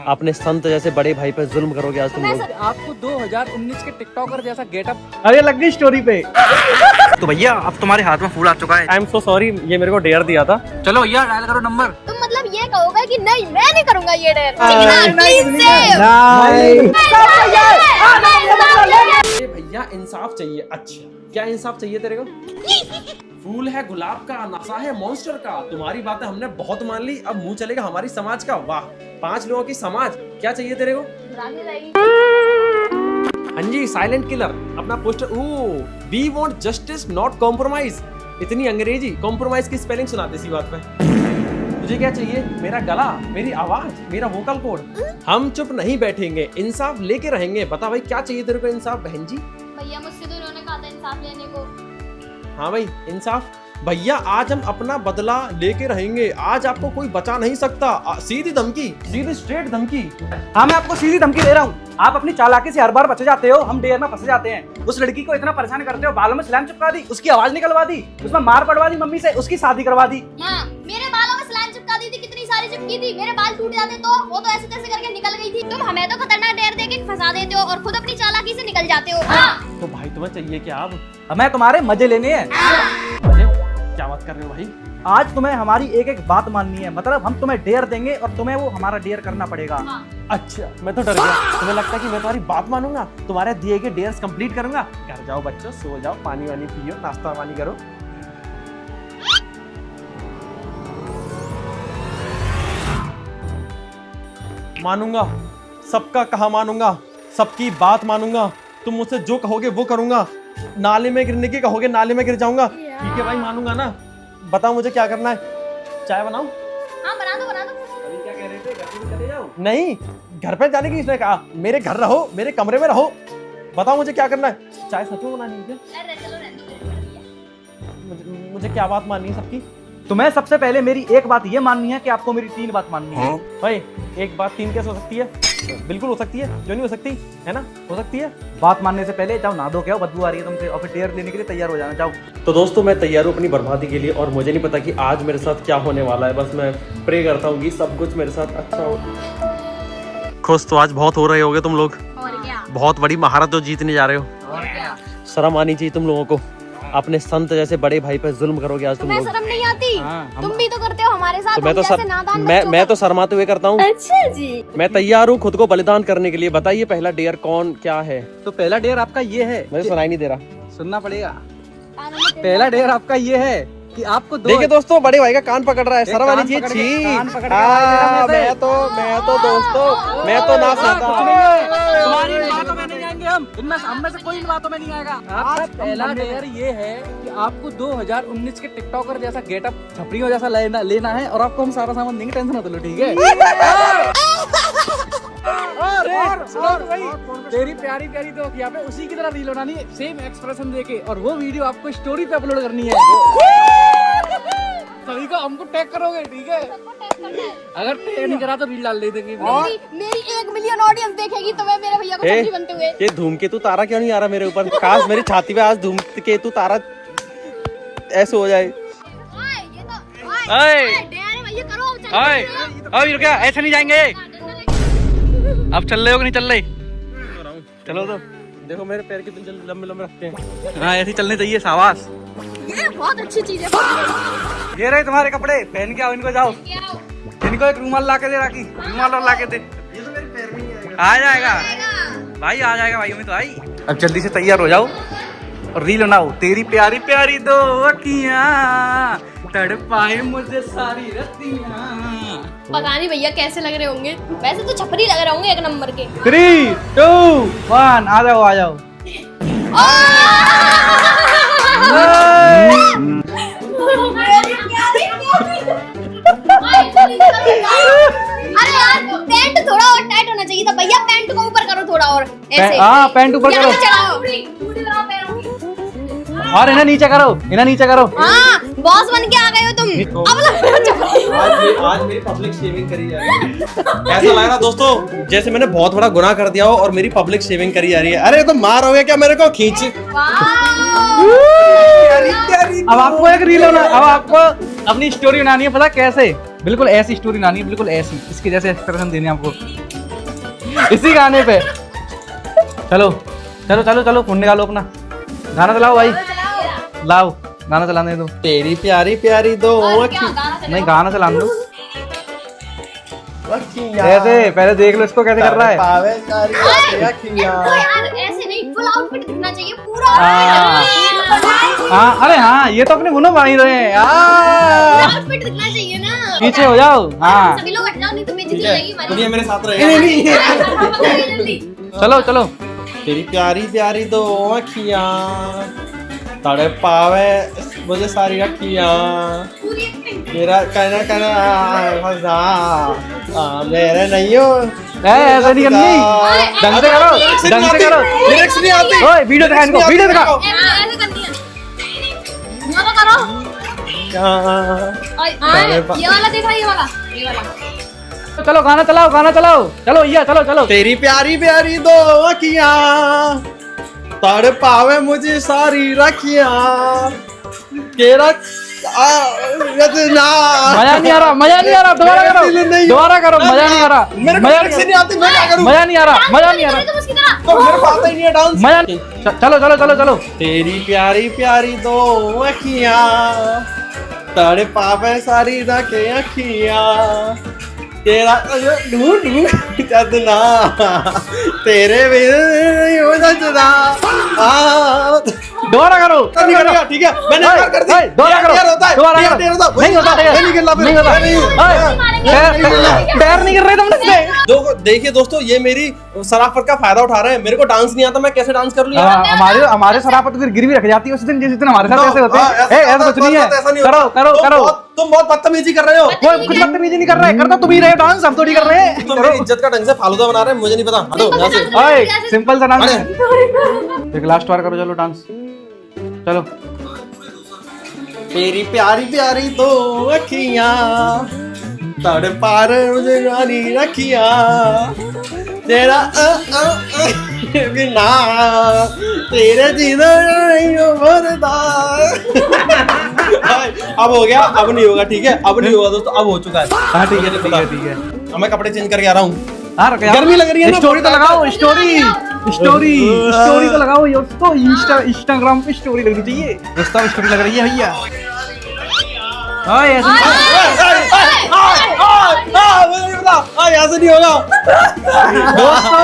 अपने संत जैसे बड़े भाई पे जुल्म करोगे आज तुम लोग। आपको 2019 के टिकटॉकर जैसा गेटअप। अरे लग गई स्टोरी पे। तो भैया अब तुम्हारे हाथ में फूल आ चुका है। आई एम सो सॉरी, ये मेरे को डेयर दिया था। चलो भैया डायल करो नंबर। तुम मतलब ये कहोगे कि नहीं मैं नहीं करूंगा ये डेयर। भैया इंसाफ चाहिए। अच्छा क्या इंसाफ चाहिए तेरे को? फूल है गुलाब का, नशा है मॉन्स्टर का। तुम्हारी बातें हमने बहुत मान ली, अब मुंह चलेगा हमारी समाज का। वाह, 5 लोगों की समाज। क्या चाहिए तेरे को? हाँ जी, साइलेंट किलर अपना poster. We want justice not compromise. इतनी अंग्रेजी, कॉम्प्रोमाइज की स्पेलिंग सुनाते सी बात पे। तुझे क्या चाहिए? मेरा गला, मेरी आवाज, मेरा वोकल कोड। हम चुप नहीं बैठेंगे, इंसाफ लेके रहेंगे। बता भाई क्या चाहिए तेरे को? इंसाफ बहन जी। भैया मुझसे तो इन्होंने कहा था इंसाफ लेने को। हाँ भाई इंसाफ। भैया आज हम अपना बदला लेके रहेंगे। आज आपको कोई बचा नहीं सकता। सीधी धमकी, सीधी स्ट्रेट धमकी। हाँ मैं आपको सीधी धमकी दे रहा हूँ। आप अपनी चालाकी से हर बार बचे जाते हो, हम डेयर में फंसे जाते हैं। उस लड़की को इतना परेशान करते हो, बालों में सलाम चिपका दी, उसकी आवाज निकलवा दी, उसमें मार पड़वा दी मम्मी से, उसकी शादी करवा दी। हाँ, मेरे बालों में सलाम चिपका दी थी, कितनी सारी चिपकी थी। मेरे बाल टूट जाते तो वो तो ऐसे तैसे करके निकल गई थी। तुम हमें तो खतरनाक डेयर देके फंसा देते हो और खुद अपनी चालाकी से निकल जाते हो। हाँ। तो भाई तुम्हें चाहिए क्या अब? हमें तुम्हारे मजे लेने हैं। मजे? क्या बात कर रहे हो भाई? आज तुम्हें हमारी एक एक बात माननी है। मतलब हम तुम्हें डेयर देंगे और तुम्हें वो हमारा डेयर करना पड़ेगा। हाँ। अच्छा मैं तो डर गया। तुम्हें लगता है कि मैं तुम्हारी बात मानूंगा? तुम्हारे दिए गए डेयर्स कंप्लीट करूंगा? घर जाओ बच्चों, सो जाओ, पानी वानी पियो, नाश्ता वानी करो। मानूंगा, सबका कहा मानूंगा, सबकी बात मानूंगा। तुम मुझसे जो कहोगे वो करूंगा। नाले में गिरने की कहोगे, नाले में गिर जाऊंगा। ठीक है भाई, मानूंगा ना। बताओ मुझे क्या करना है? चाय बनाऊं? हाँ बना दो बना दो। अभी क्या कह रहे थे? घर पे चले जाओ? नहीं, घर पे जाने की किसने कहा? मेरे घर रहो, मेरे कमरे में रहो। बताओ मुझे क्या करना है? चाय सच में बनानी है क्या? अरे चलो रहने दो। मुझे क्या बात माननी है सबकी? तुम्हें सबसे पहले मेरी एक बात ये माननी है कि आपको मेरी 3 बात माननी है। भाई एक बात 3 कैसे हो सकती है? बिल्कुल हो सकती है, क्यों नहीं हो सकती? है ना, हो सकती है। बात मानने से पहले जाओ नहा धो के आओ, बदबू आ रही है तुमसे, और फिर डेयर लेने के लिए तैयार हो जाना। जाओ। तो दोस्तों मैं तैयार हूँ अपनी बर्बादी के लिए, और मुझे नहीं पता कि आज मेरे साथ क्या होने वाला है। बस मैं प्रे करता हूँ कि सब कुछ मेरे साथ अच्छा हो। खुश तो आज बहुत हो रहे होगे तुम लोग। और क्या? बहुत बड़ी महारत जो जीतने जा रहे हो। और क्या? शर्म आनी चाहिए तुम लोगों को। अपने संत जैसे बड़े भाई पे जुल्म करोगे आज तुम तुम्हें लोग। शर्म नहीं आती? हाँ, तुम भी तो करते हो हमारे साथ। तो मैं तो हम जैसे नादान बच्चों मैं तो शर्माते हुए करता हूँ। अच्छा जी। मैं तैयार हूँ खुद को बलिदान करने के लिए। बताइए पहला डेयर कौन क्या है? तो पहला डेयर आपका ये है, मुझे सुनाई नहीं दे रहा। सुनना पड़ेगा। पहला डेयर आपका ये है कि आपको देखिए दोस्तों, बड़े भाई का कान पकड़ रहा है। शर्म आनी चाहिए। छी। मैं तो दोस्तों मैं तो ना सकता। तुम्हारी इन बातों में नहीं आएंगे हम में से कोई इन बातों में नहीं आएगा। आपका पहला डेयर ये है कि आपको 2019 के टिकटॉकर जैसा गेटअप छपरियों जैसा लेना है, और आपको हम सारा सामान देंगे, टेंशन मत लो, ठीक है? और तेरी प्यारी प्यारी तो यहाँ पे उसी की तरह रील बनानी है, सेम एक्सप्रेशन देके, और वो वीडियो आपको स्टोरी पे अपलोड करनी है। सभी को हमको टैग करोगे, ठीक है? अगर टैग नहीं करा तो रील डाल दे देंगे। मेरी 1 मिलियन ऑडियंस देखेगी तुम्हें मेरे भैया को सब्जी बनते हुए। ये धूमकेतु तारा क्यों नहीं आ रहा मेरे ऊपर? काश मेरी छाती पे आज धूमकेतु तारा ऐसे हो जाए। क्या ऐसे नहीं जाएंगे? अब चल रहे हो कि नहीं चल रहे? चलो तो देखो मेरे पैर कितने लंबे लंबे रखते हैं। हाँ, ऐसे चलने चाहिए। शाबाश। ये बहुत अच्छी चीज है। ये रहे तुम्हारे कपड़े, पहन के आओ इनको। जाओ इनको एक रूमाल ला के दे, राखी रूमाल और ला के दे। ये तो मेरे पैर में नहीं आएगा। आ जाएगा भाई, आ जाएगा भाई, हमें तो आई। अब जल्दी से तैयार हो जाओ और रील बनाओ। तेरी प्यारी प्यारी 2 अखियां तड़पाए मुझे सारी रतियां। पता नहीं भैया कैसे लग रहे होंगे। वैसे तो छपरी लग रहे होंगे 1 नंबर के। 3, 2, 1 आ जाओ आ जाओ। अरे यार पैंट थोड़ा और टाइट होना चाहिए था भैया। पैंट को ऊपर करो थोड़ा और ऐसे। हाँ पैंट ऊपर करो और इन्हें नीचे करो, इन्हें नीचे करो। हाँ बॉस बन के आ गए हो तुम। अब लग रहे हो छपरी। आज मेरी पब्लिक शेविंग करी जा रही है। ऐसा लग रहा दोस्तों जैसे मैंने बहुत बड़ा गुनाह कर दिया हो और मेरी पब्लिक शेविंग करी जा रही है। अरे तो मार हो गया क्या मेरे को? खींच। अब आपको एक रील होना, अब आपको अपनी स्टोरी बनानी है। पता कैसे? बिल्कुल ऐसी स्टोरी बनानी है, बिल्कुल ऐसी, इसके जैसे एक्सप्रेशन देने आपको। इसी गाने पे। चलो चलो चलो चलो फोन निकालो अपना, गाना चलाओ भाई, लाओ गाना चलाने दो। तेरी प्यारी प्यारी दो और क्या गाना चलेगा? नहीं गाना चलाने दो। अखियाँ कैसे पहले देख लो इसको कैसे कर रहा है। पावे सारी ओए, अखियाँ। इनको यार ऐसे नहीं, फुल आउटफिट दिखना चाहिए पूरा। हाँ। हाँ अरे हाँ ये तो अपने मुन्ना माही रहे हैं। आउटफिट दिखना चाहिए ना। पीछे हो जाओ। हाँ सभी लोग हट जाओ, नहीं तो बेइज्जती हो ठीक है, जाएगी हमारी। दुनिया मेरे साथ रहेगा। जल्दी। चलो चलो। तेरी प्यारी प्यारी दो अखियाँ तड़े पावे मुझे सारी अखियाँ। पूरी एक्टिंग। मेरा कहना कहना मेरे नहीं हो। ऐसा नहीं करनी, ढंग से करो, ढंग से करो। लिरिक्स नहीं आती। ओए वीडियो दिखा इनको, वीडियो दिखा। ऐसे करनी है। ये तो करो। ये वाला देखा, ये वाला, ये वाला। चलो गाना चलाओ, गाना चलाओ। चलो ये चलो चलो। तेरी प्यारी प्यारी दो अखियाँ तड़ पावे मुझे सारी रखियाँ। तेरा मजा नहीं आ रहा, मजा नहीं आ रहा। दोबारा करो, दोबारा करो। मजा नहीं आ रहा, मेरे को मजा लिरिक्स नहीं आती, मैं क्या करूं? मजा नहीं आ रहा, मजा नहीं आ रहा। तुम उसकी तरह। तो मेरे को आता ही नहीं है डांस। मजा चलो चलो चलो चलो। तेरी प्यारी प्यारी दो अखियाँ तड़ पावे सारी रखे अखियाँ। तेरा ढूंढ चदना तेरे बिन नहीं हो सकता। दोबारा करो। नहीं करेगा, ठीक है मैंने इनकार कर दी। दोबारा करो, DRDR होता है, दोबारा DRDR करो। होता है। नहीं होता, मैं नहीं खेलना, नहीं होता। पैर नहीं कर रहे तुम इससे। देखिए दोस्तों, ये मेरी शराफत का फायदा उठा रहे हैं। मेरे को डांस नहीं आता, मैं कैसे डांस कर लूं यार? हमारे हमारे शराफत फिर गिरवी रख जाती है उस दिन, जिस दिन हमारे साथ ऐसे होते हैं। ऐसा कुछ नहीं है। ऐसा नहीं करो होता। करो करो। तुम बहुत बदतमीजी कर रहे हो। कोई कुछ बदतमीजी नहीं कर रहा है, करता तुम ही रहे हो डांस, हम थोड़ी कर रहे हैं। तुम मेरी इज्जत का ढंग से फालूदा बना रहे हैं, मुझे नहीं पता। हटो यहाँ से। ओए सिंपल सा डांस अरे। है। एक लास्ट बार करो, चलो डांस चलो। तेरी प्यारी प्यारी दो अखियाँ तड़ पार मुझे गानी रखियाँ। तेरा बिना तेरे जीना नहीं हो मरदा। अब हो गया, अब नहीं होगा, ठीक है अब नहीं होगा दोस्तों, अब हो चुका है। हाँ ठीक है ठीक है ठीक है। अब मैं कपड़े चेंज करके आ रहा हूँ। हाँ रख यार। गर्मी लग रही है ना। स्टोरी तो लगाओ, स्टोरी स्टोरी स्टोरी तो लगाओ यार। तो इंस्टाग्राम पे स्टोरी लगनी चाहिए दोस्तों। स्टोरी लग रही है भैया। ओए ऐसे यहाँ से नहीं होगा। दोस्तों,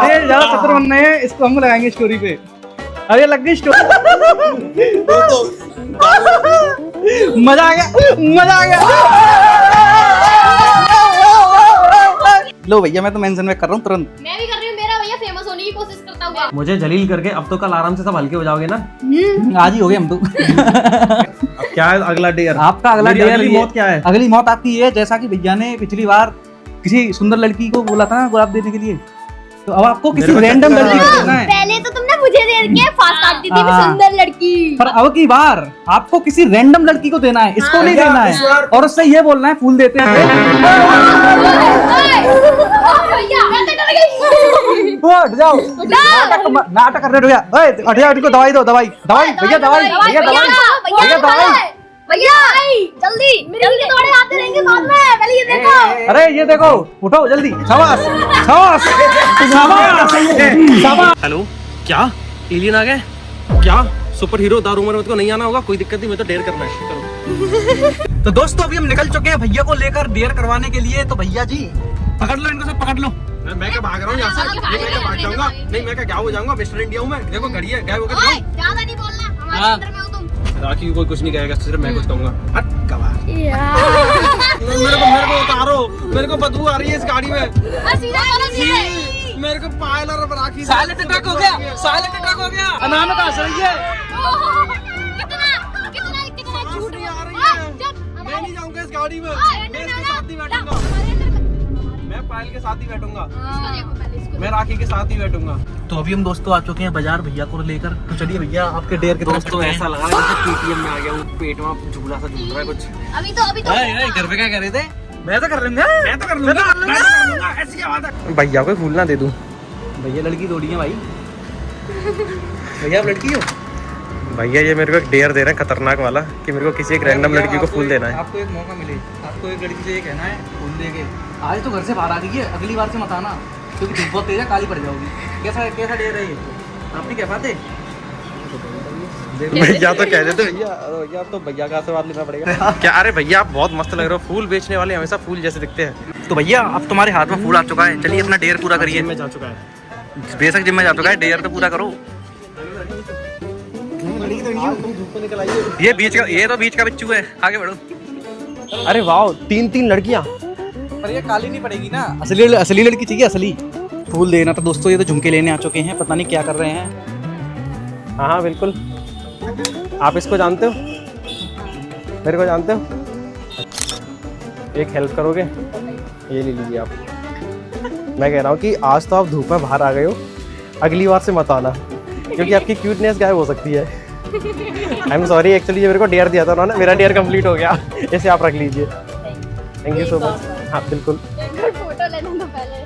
ये ज्यादा चतुर बनने हैं, इसको हम लगाएंगे स्टोरी पे। अरे लग गई स्टोरी। दोस्तों मजा आ गया, मजा आ गया। लो भैया मैं तो मेंशन में कर रहा हूँ तुरंत। मैं भी कर रही हूँ, मेरा भैया फेमस होने की कोशिश करता हुआ। मुझे जलील करके अब तो कल आराम से सब हल्के हो जाओगे ना। आज ही हो गए हम तो। अब क्या है अगला डेयर? आपका अगला मेरी डेयर अगली ये- मौत क्या है? अगली मौत आपकी ये है, जैसा कि भैया ने पिछली बार किसी सुंदर लड़की को बोला था ना गुलाब देने के लिए, तो अब आपको किसी मेरे को रैंडम चक्कर लड़की आ को रहा है। देना है। पहले तो तुमने मुझे दे के फास्ट काटती थी, मैं हाँ। सुंदर लड़की। पर अब की बार आपको किसी रैंडम लड़की को देना है, इसको नहीं भैया, देना इस है। बार- और उससे ये बोलना है फूल देते हैं। भैया मैं तो डर गई। ओ, हट जाओ, नाटक कर रहे हो भैया। ओए, हट जाओ, इनको दवाई दो, दवाई दवाई भैया, दवाई भैया, दवाई भैया, दवाई। भैया जल्दी, जल्दी दौड़े आते रहेंगे बाद में। पहले ये देखो। अरे ये देखो, उठो जल्दी। शाबाश शाबाश शाबाश। हेलो, क्या एलियन आ गए? क्या सुपर हीरो दारू उमर को नहीं आना होगा? कोई दिक्कत नहीं, मैं तो डेयर करना है। चलो। तो दोस्तों अभी हम निकल चुके हैं भैया को लेकर डेयर करवाने के लिए। तो भैया जी पकड़ लो इनको, सब पकड़ लो। मैं क्या भाग रहा हूँ यहाँ से? मैं क्या भाग जाऊंगा? नहीं, मैं क्या गायब हो जाऊंगा? मिस्टर इंडिया हूँ मैं। देखो घड़ी है, गायब होकर ओए, जाऊँ। ज्यादा नहीं बोलना, हमारे हाँ। अंदर में हो तुम। राखी कोई कुछ नहीं कहेगा, सिर्फ मैं कुछ कहूंगा। हट गवार। मेरे को उतारो, मेरे को बदबू आ रही है इस गाड़ी में। सीधा चलो, सीधे। मेरे को पायल और राखी साइलेंट अटैक हो गया, साइलेंट अटैक हो गया। अनामिका हंस रही है। कितना कितना कितना झूठ नहीं आ रही बोल। है। जब मैं नहीं जाऊंगा इस गाड़ी में। हमारे मैं अंदर इसके में साथ ही बैठूंगा। हमारे अंदर में। मैं पायल के साथ ही बैठूंगा। इसको देखो पहले, इसको मैं राखी के साथ ही बैठूंगा। तो अभी हम दोस्तों आ चुके हैं बाजार भैया को लेकर। तो चलिए भैया आपके डेयर के तरफ दोस्तों ऐसा लगा रहा है जैसे केटीएम में आ गया हूँ। पेट में झूला सा झूल रहा है कुछ। अभी तो घर पे क्या कर रहे थे? मैं तो कर लूंगा, मैं तो कर लूंगा। ऐसी क्या बात है? भैया को फूल ना दे दूं? भैया लड़की थोड़ी है भाई। भैया आप लड़की हो? भैया ये मेरे को एक डेयर दे रहे हैं खतरनाक वाला कि मेरे को किसी एक रैंडम भैया, लड़की को फूल देना है। आपको एक मौका मिले, आपको एक लड़की से ये कहना है फूल दे के। आज तो घर से बाहर आ गई है, अगली बार से मत आना। क्योंकि धूप बहुत तेज है, काली पड़ जाओगी। कैसा कैसा डेयर है ये? आप नहीं कह पाते? भैया तो कह देते भैया, भैया तो भैया का आशीर्वाद लेना पड़ेगा। क्या? अरे भैया आप बहुत मस्त लग रहे हो, फूल बेचने वाले हमेशा फूल जैसे दिखते हैं। तो भैया अब तुम्हारे हाथ में फूल आ चुका है, चलिए अपना डेयर पूरा करिए। में जा चुका है, बेशक जिम में जा चुका है, डेयर तो पूरा करो। ये तो बीच का बिच्छू है, आगे बढ़ो। अरे वाह, 3 लड़कियां। पर ये काली नहीं पड़ेगी ना, असली लड़की चाहिए, असली। फूल देना। तो दोस्तों ये तो झुमके लेने आ चुके हैं, पता नहीं क्या कर रहे हैं। हाँ हाँ बिल्कुल। आप इसको जानते हो, मेरे को जानते हो? एक हेल्प करोगे? ये ले लीजिए आप। मैं कह रहा हूँ कि आज तो आप धूप में बाहर आ गए हो, अगली बार से मत आना, क्योंकि आपकी क्यूटनेस गायब हो सकती है। आई एम सॉरी, एक्चुअली ये मेरे को डेयर दिया था उन्होंने, मेरा डेयर कंप्लीट हो गया। इसे आप रख लीजिए। Thank you so much. हाँ बिल्कुल। फोटो लेना तो पहले।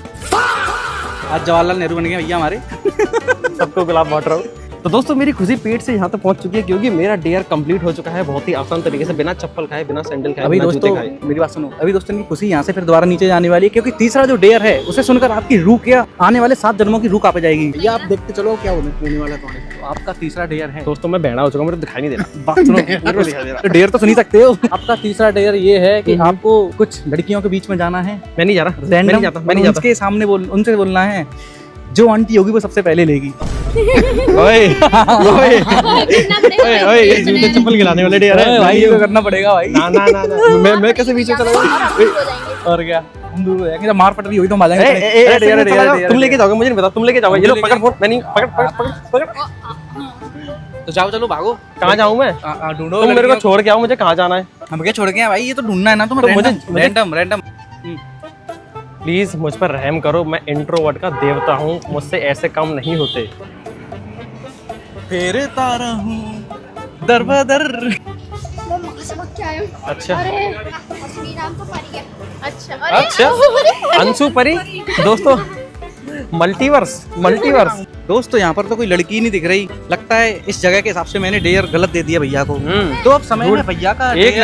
आज जवाहरलाल नेहरू बन गए भैया हमारे। सबको गुलाब बांट रहा हूँ। तो दोस्तों मेरी खुशी पेट से यहाँ तक पहुँच चुकी है, क्योंकि मेरा डेयर कंप्लीट हो चुका है बहुत ही आसान तरीके से, बिना चप्पल खाए, बिना सैंडल खाए, अभी बिना जूते दोस्तों खाए। मेरी बात सुनो, अभी दोस्तों की खुशी यहाँ से फिर दोबारा नीचे जाने वाली है, क्योंकि तीसरा जो डेयर है उसे सुनकर आपकी रूह क्या आने वाले 7 जन्मों की रूह कांपे जाएगी। ये आप देखते चलो क्या होने वाला है। तो आपका तीसरा डेयर है। दोस्तों मैं बहना हो चुका हूँ, मेरे को दिखाई नहीं दे रहा। बात सुनो, डेयर तो सुन ही सकते हो। आपका तीसरा डेयर ये है कि आपको कुछ लड़कियों के बीच में जाना है, मैं नहीं जा रहा, मैं रैंडम, नहीं जाता, मैं नहीं जाता। उनके सामने उनसे बोलना है जो आंटी होगी वो सबसे पहले लेगी। ओए ओए ओए, ये जूते चप्पल खिलाने वाले डेयर है भाई, ये तो करना पड़ेगा भाई। ना ना ना ना, मैं कैसे बीच में चला गया? और क्या, हम दूर हो जाएंगे, जब मार पट रही होगी तो हम आ जाएंगे। तुम लेके जाओगे, मुझे नहीं पता, तुम लेके जाओगे। ये लो पकड़ फोन, मैं नहीं, पकड़ पकड़ पकड़ पकड़। तो जाओ, चलो भागो। कहाँ जाऊँ मैं? ढूंढो। तुम मेरे को छोड़ के आओ, मुझे कहाँ जाना है? हम क्या छोड़ के आए भाई, ये तो ढूंढना है ना तुम्हें। तो मुझे- रैंडम। प्लीज मुझ पर रहम करो, मैं इंट्रोवर्ट का देवता हूँ, मुझसे ऐसे काम नहीं होते। फेरता रहूं दर बदर। मैं माँ से भाग के आया हूँ। अच्छा अरे असली नाम तो परी है। अच्छा अच्छा, अंशु परी। दोस्तों मल्टीवर्स। दोस्तों यहाँ पर तो कोई लड़की नहीं दिख रही, लगता है इस जगह के हिसाब से मैंने डेयर गलत दे दिया भैया को। तो अब समय है भैया का। एक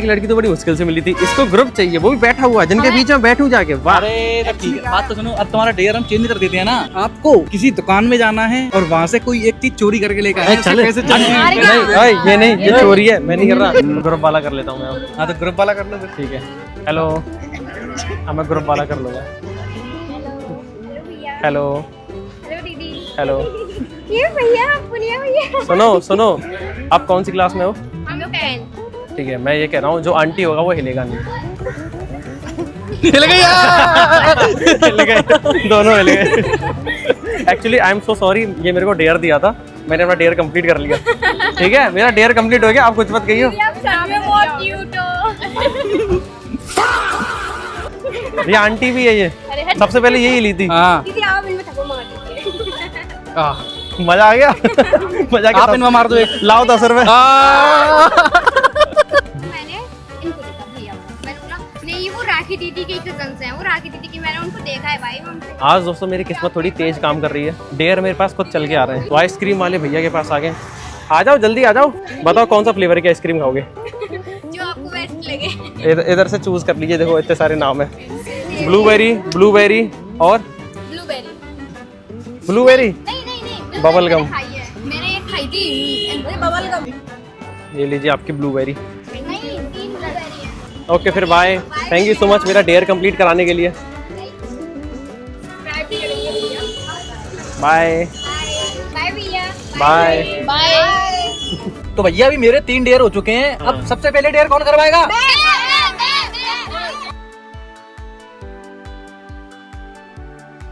लड़की तो बड़ी मुश्किल से मिली थी, इसको ग्रुप चाहिए, वो भी बैठा हुआ है, जिनके बीच में बैठूं जाके। वाह। अरे ठीक है, बात तो सुनो, अब तुम्हारा डेयर हम चेंज कर देते हैं ना। आपको किसी दुकान में जाना है और वहाँ से कोई एक चीज चोरी करके लेकर आए। चले कैसे ये नहीं, ये चोरी है, मैं नहीं कर रहा। ग्रुप वाला कर लेता हूँ मैं। हाँ तो ग्रुप वाला कर लो फिर। ठीक है। हेलो, हाँ मैं ग्रुप वाला कर लूँगा। हेलो हेलो दीदी। हेलो। ये भैया, पुनिया भैया। सुनो, आप कौन सी क्लास में हो? हम लोग 10। ठीक है, मैं ये कह रहा हूँ जो आंटी होगा वो हिलेगा नहीं। हिल गई यार। हिल गए, दोनों हिल गए। Actually I am so sorry, ये मेरे को डेयर दिया था, मैंने अपना डेयर कंप्लीट कर लिया। ठीक है, मेरा डेयर कंप्लीट हो गया, आप कुछ मत कहिए। आप सच में बहुत क्यूट हो। ये आंटी भी है, ये अरे हट। सबसे पहले यही ली थी। हाँ, दीदी आप इनमें थप्पड़ मार दीजिए। मजा आ गया। मजा आप इनमें मार दो एक। लाओ 10 रुपए। मैंने इनको देखा भैया, मैंने बोला नहीं वो राखी दीदी के कजन्स हैं, वो राखी दीदी की, मैंने उनको देखा है भाई उनसे। आज दोस्तों मेरी किस्मत थोड़ी तेज काम कर रही है, डेयर मेरे पास खुद चल के आ रहे हैं। तो आइसक्रीम वाले भैया के पास आ गए। आ जाओ जल्दी आ जाओ, बताओ कौन सा फ्लेवर की आइसक्रीम खाओगे? जो आपको बेस्ट लगे। इधर से चूज कर लीजिए, देखो इतने सारे नाम है। ब्लूबेरी और ब्लूबेरी, नहीं बबल गम। मैंने एक खाई थी बबल गम। ये लीजिए आपकी ब्लूबेरी। नहीं 3 ब्लूबेरी है। ओके फिर bye, thank you so much मेरा डेयर कंप्लीट कराने के लिए। बाय बाय भैया। बाय। बाय। तो भैया अभी मेरे 3 डेयर हो चुके हैं, अब सबसे पहले डेयर कौन करवाएगा?